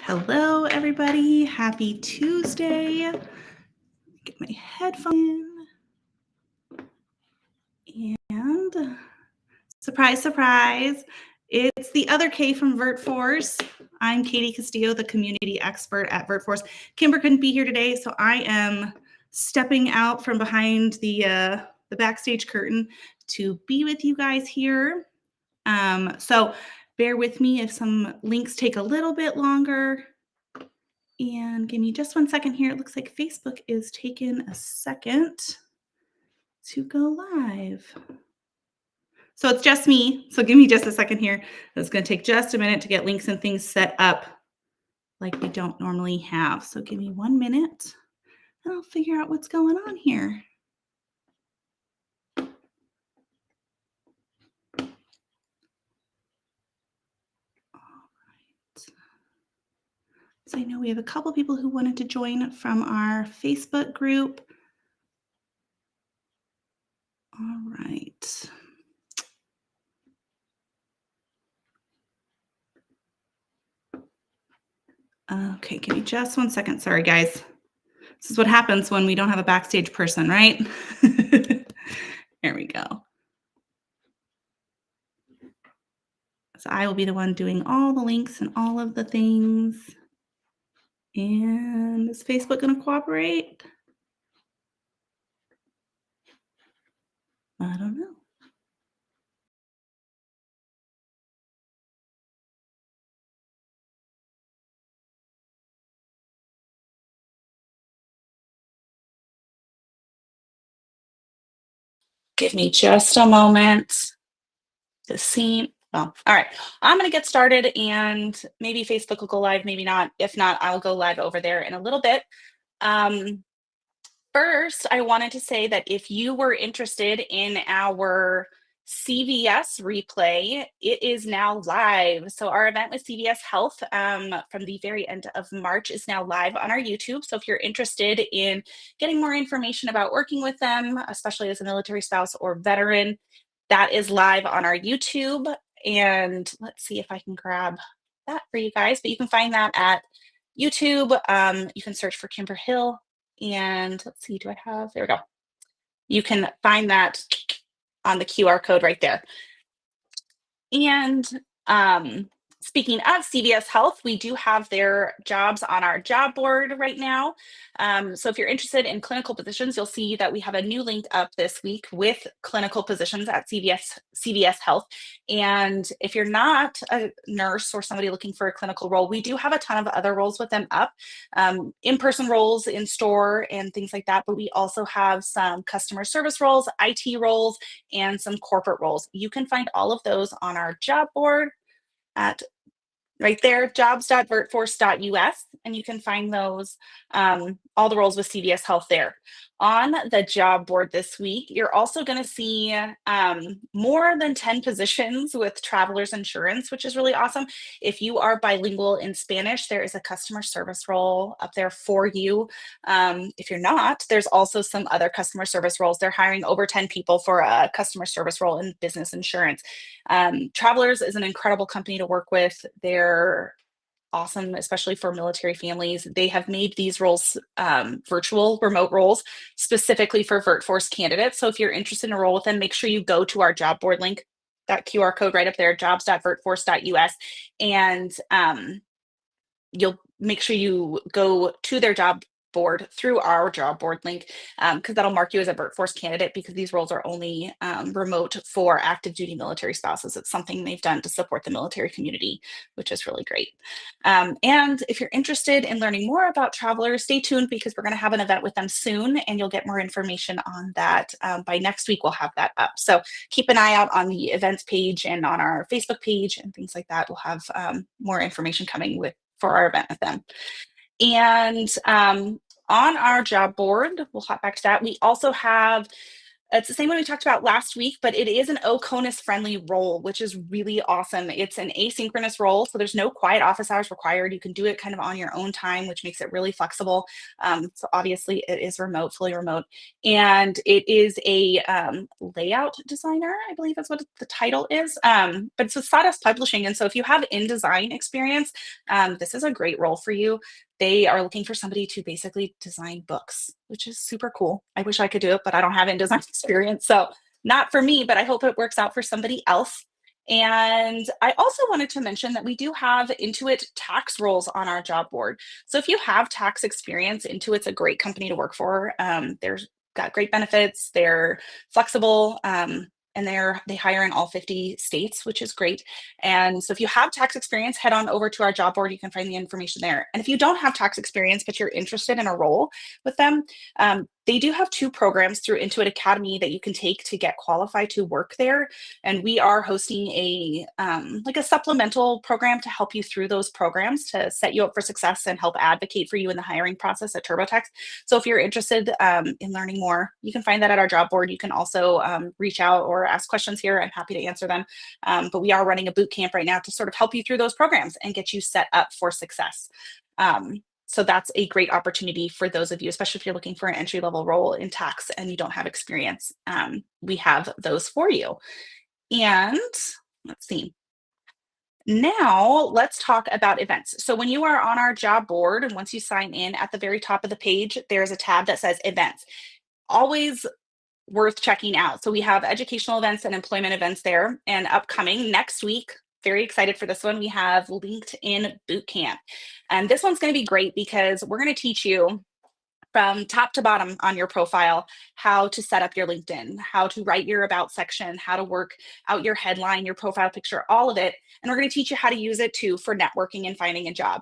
Hello, everybody. Happy Tuesday. Get my headphones in. And surprise, surprise, it's the other K from VertForce. I'm Katie Castillo, the community expert at VertForce. Kimber couldn't be here today, so I am stepping out from behind the backstage curtain to be with you guys here. So bear with me if some links take a little bit longer. And give me just 1 second here. It looks like Facebook is taking a second to go live. So it's just me. So give me just a second here. It's going to take just a minute to get links and things set up like we don't normally have. So give me 1 minute and I'll figure out what's going on here. So I know we have a couple people who wanted to join from our Facebook group. All right. Okay, give me just 1 second. Sorry, guys. This is what happens when we don't have a backstage person, right? There we go. So I will be the one doing all the links and all of the things. And is Facebook going to cooperate? I don't know. Give me just a moment to see. Well, all right. I'm going to get started and maybe Facebook will go live, maybe not. If not, I'll go live over there in a little bit. First, I wanted to say that if you were interested in our CVS replay, it is now live. So our event with CVS Health from the very end of March is now live on our YouTube. So if you're interested in getting more information about working with them, especially as a military spouse or veteran, that is live on our YouTube. And let's see if I can grab that for you guys. But you can find that at YouTube. You can search for Kimber Hill. And let's see, do I have, there we go. You can find that on the QR code right there. And speaking of CVS Health, we do have their jobs on our job board right now. So if you're interested in clinical positions, you'll see that we have a new link up this week with clinical positions at CVS Health. And if you're not a nurse or somebody looking for a clinical role, we do have a ton of other roles with them up, in-person roles in store and things like that. But we also have some customer service roles, IT roles, and some corporate roles. You can find all of those on our job board at right there, jobs.vertforce.us, and you can find those, all the roles with CVS Health there. On the job board this week, you're also going to see more than 10 positions with Travelers Insurance, which is really awesome. If you are bilingual in Spanish, there is a customer service role up there for you. If you're not, there's also some other customer service roles. They're hiring over 10 people for a customer service role in business insurance. Travelers is an incredible company to work with. They're awesome, especially for military families. They have made these roles virtual, remote roles, specifically for VertForce candidates. So if you're interested in a role with them, make sure you go to our job board link, that QR code right up there, jobs.vertforce.us, and you'll make sure you go to their job board through our job board link, because that'll mark you as a VertForce candidate, because these roles are only remote for active duty military spouses. It's something they've done to support the military community, which is really great. And if you're interested in learning more about Travelers, stay tuned, because we're going to have an event with them soon, and you'll get more information on that. By next week, we'll have that up. So keep an eye out on the events page and on our Facebook page and things like that. We'll have more information coming for our event with them. And on our job board, we'll hop back to that. We also have It's the same one we talked about last week, but it is an OCONUS friendly role, which is really awesome. It's an asynchronous role, so there's no quiet office hours required. You can do it kind of on your own time, which makes it really flexible. So obviously it is remote, fully remote. And it is a layout designer, I believe is what the title is. But it's with Sawdust Publishing. And so if you have InDesign experience, this is a great role for you. They are looking for somebody to basically design books, which is super cool. I wish I could do it, but I don't have InDesign experience. So not for me, but I hope it works out for somebody else. And I also wanted to mention that we do have Intuit tax roles on our job board. So if you have tax experience, Intuit's a great company to work for. They're got great benefits. They're flexible. And they hire in all 50 states, which is great. And so if you have tax experience, head on over to our job board. You can find the information there. And if you don't have tax experience, but you're interested in a role with them, they do have 2 programs through Intuit Academy that you can take to get qualified to work there. And we are hosting a like a supplemental program to help you through those programs to set you up for success and help advocate for you in the hiring process at TurboTax. So if you're interested in learning more, you can find that at our job board. You can also reach out or ask questions here. I'm happy to answer them. But we are running a boot camp right now to sort of help you through those programs and get you set up for success. So that's a great opportunity for those of you, especially if you're looking for an entry-level role in tax and you don't have experience. We have those for you. And let's see. Now let's talk about events. So when you are on our job board, and once you sign in at the very top of the page, there's a tab that says events. Always worth checking out. So we have educational events and employment events there, and upcoming next week, very excited for this one, we have LinkedIn Bootcamp. And this one's going to be great because we're going to teach you from top to bottom on your profile how to set up your LinkedIn, how to write your about section, how to work out your headline, your profile picture, all of it. And we're going to teach you how to use it too for networking and finding a job.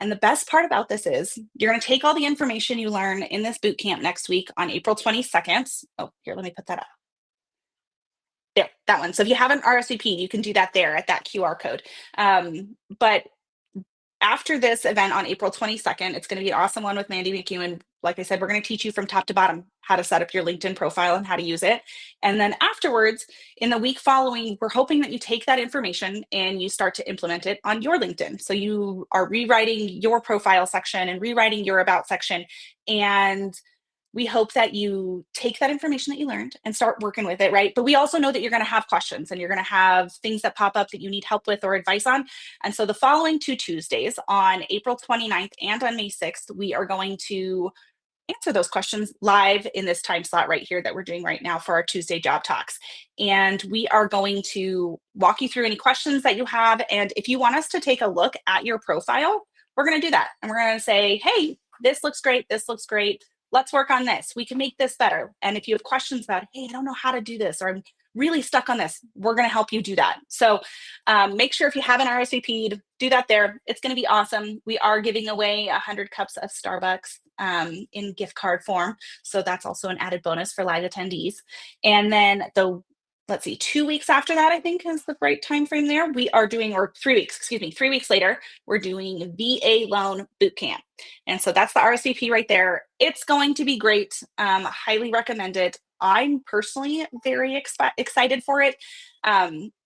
And the best part about this is you're going to take all the information you learn in this boot camp next week on April 22nd. Oh, here, let me put that up. There, that one. So if you haven't RSVP'd, you can do that there at that QR code. But after this event on April 22nd, it's going to be an awesome one with Mandy McEwen. Like I said, we're going to teach you from top to bottom how to set up your LinkedIn profile and how to use it. And then afterwards, in the week following, we're hoping that you take that information and you start to implement it on your LinkedIn. So you are rewriting your profile section and rewriting your about section. And we hope that you take that information that you learned and start working with it, right? But we also know that you're going to have questions and you're going to have things that pop up that you need help with or advice on. And so the following 2 Tuesdays, on April 29th and on May 6th, we are going to answer those questions live in this time slot right here that we're doing right now for our Tuesday job talks. And we are going to walk you through any questions that you have. And if you want us to take a look at your profile, we're going to do that. And we're going to say, hey, this looks great. This looks great. Let's work on this. We can make this better. And if you have questions about, hey, I don't know how to do this, or I'm really stuck on this, we're going to help you do that. So make sure if you haven't RSVP'd, do that there. It's going to be awesome. We are giving away 100 cups of Starbucks in gift card form. So that's also an added bonus for live attendees. And then let's see, 2 weeks after that, I think is the right time frame there. We are doing, or 3 weeks, 3 weeks later, we're doing VA loan boot camp. And so that's the RSVP right there. It's going to be great. Highly recommend it. I'm personally very excited for it.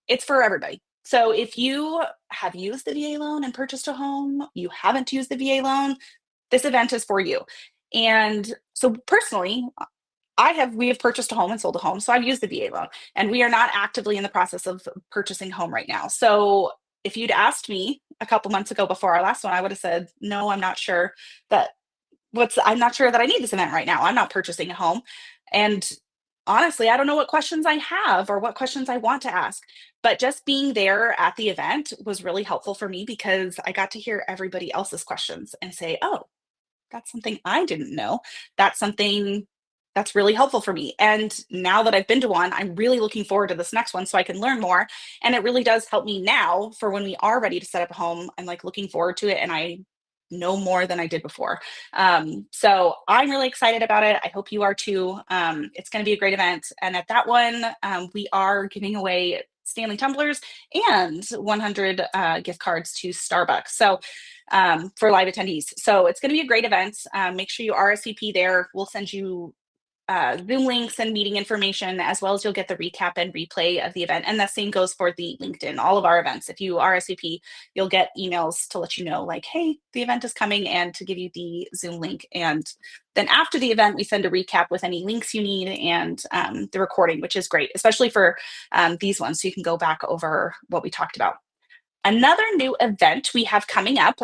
It's for everybody. So if you have used the VA loan and purchased a home, you haven't used the VA loan, this event is for you. And so personally, we have purchased a home and sold a home. So I've used the VA loan, and we are not actively in the process of purchasing home right now. So if you'd asked me a couple months ago before our last one, I would have said, no, I'm not sure that I'm not sure that I need this event right now. I'm not purchasing a home. And honestly, I don't know what questions I have or what questions I want to ask. But just being there at the event was really helpful for me because I got to hear everybody else's questions and say, oh, that's something I didn't know. That's something that's really helpful for me. And now that I've been to one, I'm really looking forward to this next one so I can learn more. And it really does help me now for when we are ready to set up a home. I'm like looking forward to it, and I know more than I did before. So I'm really excited about it. I hope you are too. It's going to be a great event. And at that one, we are giving away Stanley tumblers and 100 gift cards to Starbucks. So for live attendees. So it's going to be a great event. Make sure you RSVP there. We'll send you Zoom links and meeting information, as well as you'll get the recap and replay of the event. And the same goes for the LinkedIn, all of our events. If you RSVP, you'll get emails to let you know, like, hey, the event is coming, and to give you the Zoom link. And then after the event, we send a recap with any links you need and the recording, which is great, especially for these ones. So you can go back over what we talked about. Another new event we have coming up,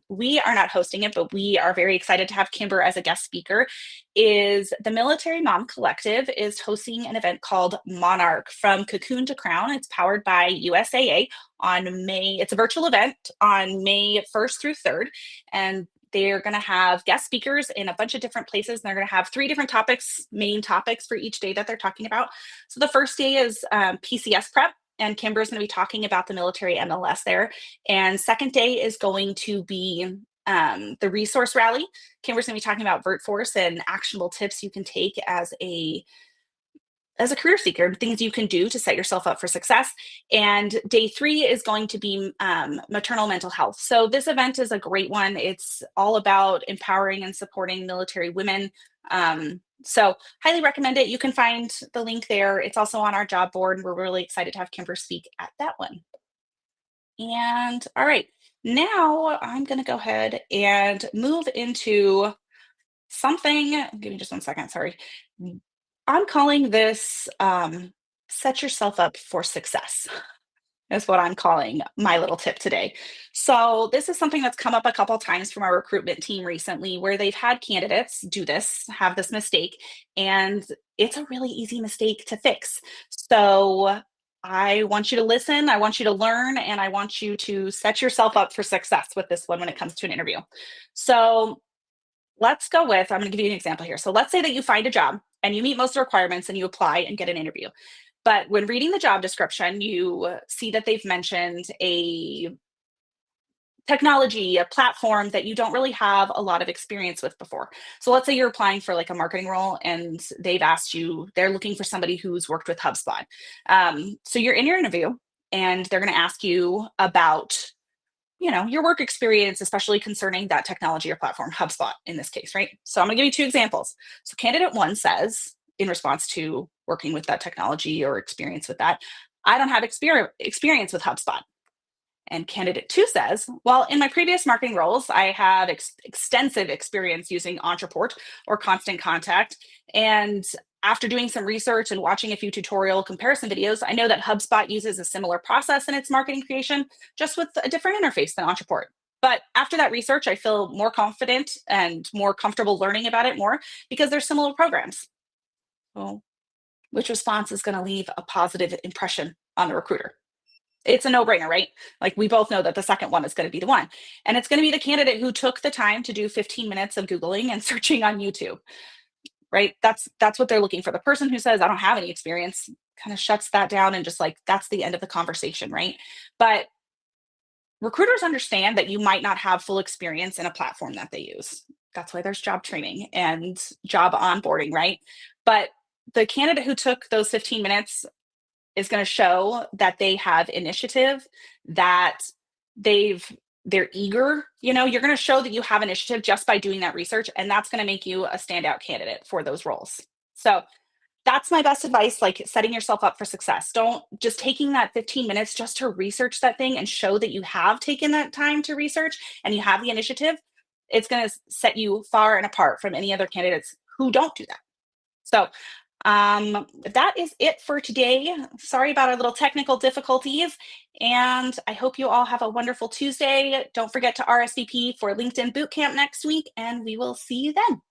we are not hosting it, but we are very excited to have Kimber as a guest speaker, is the Military Mom Collective is hosting an event called Monarch From Cocoon to Crown. It's powered by USAA on May, it's a virtual event on May 1st through 3rd. And they're going to have guest speakers in a bunch of different places. And they're going to have 3 different topics, main topics for each day that they're talking about. So the first day is PCS prep. And Kimber is going to be talking about the military MLS there. And second day is going to be the resource rally. Kimber's going to be talking about VertForce and actionable tips you can take as a career seeker, things you can do to set yourself up for success. And day 3 is going to be maternal mental health. So this event is a great one. It's all about empowering and supporting military women. So highly recommend it. You can find the link there. It's also on our job board. We're really excited to have Kimber speak at that one. And all right, now I'm going to go ahead and move into something. Give me just one second. Sorry. I'm calling this set yourself up for success. Is what I'm calling my little tip today. So this is something that's come up a couple times from our recruitment team recently, where they've had candidates do this, have this mistake, and it's a really easy mistake to fix. So I want you to listen, I want you to learn, and I want you to set yourself up for success with this one when it comes to an interview. So let's go with, I'm going to give you an example here. So let's say that you find a job and you meet most of the requirements and you apply and get an interview. But when reading the job description, you see that they've mentioned a technology, a platform that you don't really have a lot of experience with before. So let's say you're applying for like a marketing role and they've asked you, they're looking for somebody who's worked with HubSpot. So you're in your interview and they're going to ask you about, your work experience, especially concerning that technology or platform, HubSpot in this case, right? So I'm going to give you 2 examples. So candidate 1 says, in response to working with that technology or experience with that, I don't have experience with HubSpot. And candidate 2 says, well, in my previous marketing roles, I have extensive experience using Ontraport or Constant Contact. And after doing some research and watching a few tutorial comparison videos, I know that HubSpot uses a similar process in its marketing creation, just with a different interface than Ontraport. But after that research, I feel more confident and more comfortable learning about it more because they're similar programs. Well, which response is going to leave a positive impression on the recruiter? It's a no-brainer, right? Like we both know that the second one is going to be the one. And it's going to be the candidate who took the time to do 15 minutes of Googling and searching on YouTube, right? That's what they're looking for. The person who says, I don't have any experience, kind of shuts that down and just like, that's the end of the conversation, right? But recruiters understand that you might not have full experience in a platform that they use. That's why there's job training and job onboarding, right? But the candidate who took those 15 minutes is going to show that they have initiative, that they're eager. You're going to show that you have initiative just by doing that research, and that's going to make you a standout candidate for those roles. So that's my best advice, like setting yourself up for success. Don't just taking that 15 minutes just to research that thing and show that you have taken that time to research and you have the initiative. It's going to set you far and apart from any other candidates who don't do that. So that is it for today. Sorry about our little technical difficulties, and I hope you all have a wonderful Tuesday. Don't forget to RSVP for LinkedIn Bootcamp next week, and we will see you then.